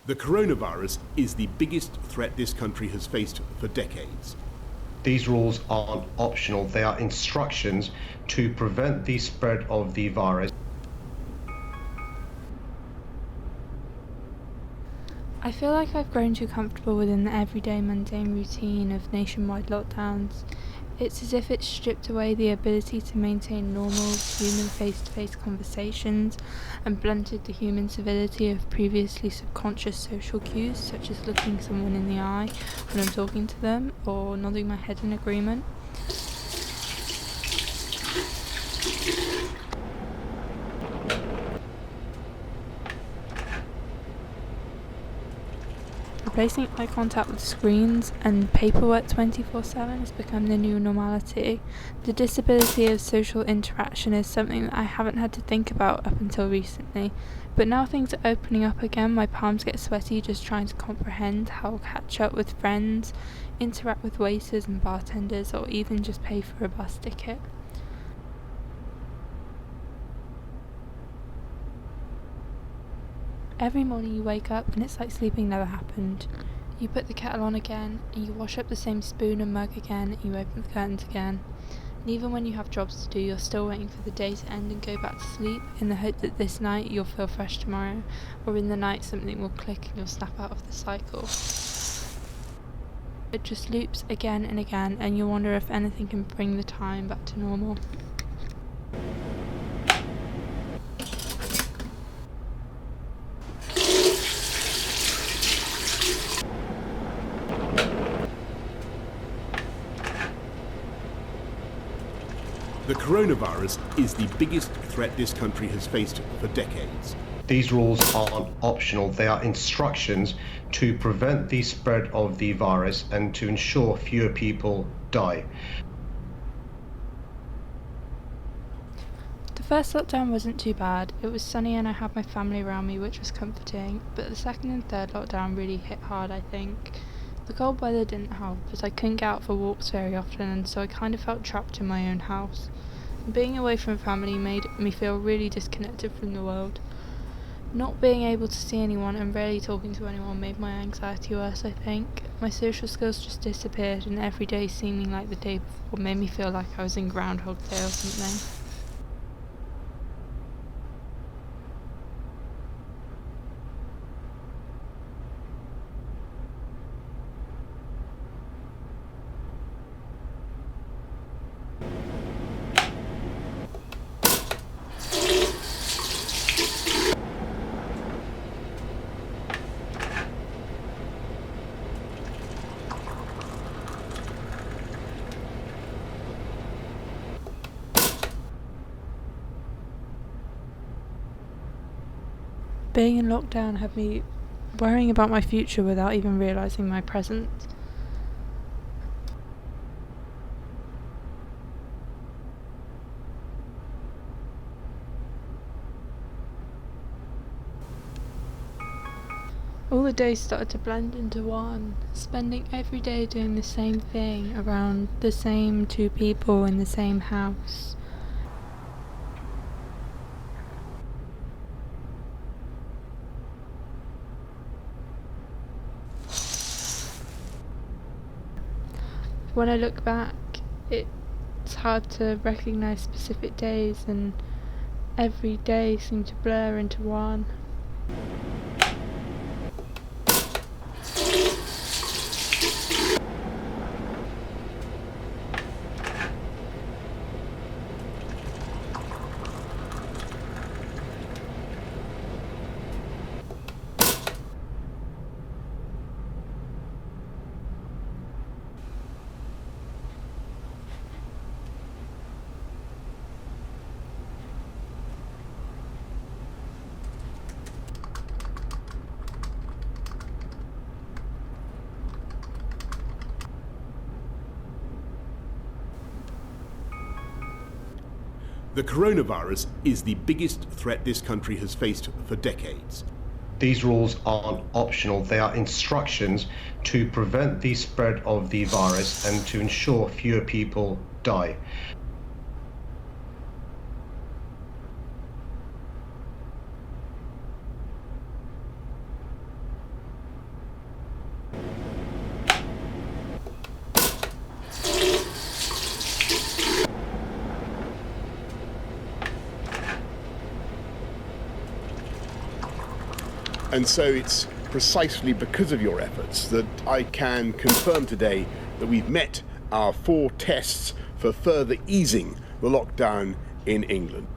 The coronavirus is the biggest threat this country has faced for decades. These rules aren't optional, they are instructions to prevent the spread of the virus. I feel like I've grown too comfortable within the everyday mundane routine of nationwide lockdowns. It's as if it's stripped away the ability to maintain normal human face-to-face conversations and blunted the human civility of previously subconscious social cues, such as looking someone in the eye when I'm talking to them or nodding my head in agreement. Replacing eye contact with screens and paperwork 24/7 has become the new normality. The disability of social interaction is something that I haven't had to think about up until recently, but now things are opening up again, my palms get sweaty just trying to comprehend how I'll catch up with friends, interact with waiters and bartenders, or even just pay for a bus ticket. Every morning you wake up and it's like sleeping never happened. You put the kettle on again, and you wash up the same spoon and mug again, and you open the curtains again. And even when you have jobs to do, you're still waiting for the day to end and go back to sleep, in the hope that this night you'll feel fresh tomorrow, or in the night something will click and you'll snap out of the cycle. It just loops again and again, and you wonder if anything can bring the time back to normal. The coronavirus is the biggest threat this country has faced for decades. These rules aren't optional, they are instructions to prevent the spread of the virus and to ensure fewer people die. The first lockdown wasn't too bad. It was sunny and I had my family around me, which was comforting, but the second and third lockdown really hit hard, I think. The cold weather didn't help, as I couldn't get out for walks very often, and so I kind of felt trapped in my own house. And being away from family made me feel really disconnected from the world. Not being able to see anyone and rarely talking to anyone made my anxiety worse, I think. My social skills just disappeared, and every day seeming like the day before made me feel like I was in Groundhog Day or something. Being in lockdown had me worrying about my future without even realising my present. All the days started to blend into one, spending every day doing the same thing around the same two people in the same house. When I look back, it's hard to recognise specific days, and every day seemed to blur into one. The coronavirus is the biggest threat this country has faced for decades. These rules aren't optional, they are instructions to prevent the spread of the virus and to ensure fewer people die. And so it's precisely because of your efforts that I can confirm today that we've met our 4 tests for further easing the lockdown in England.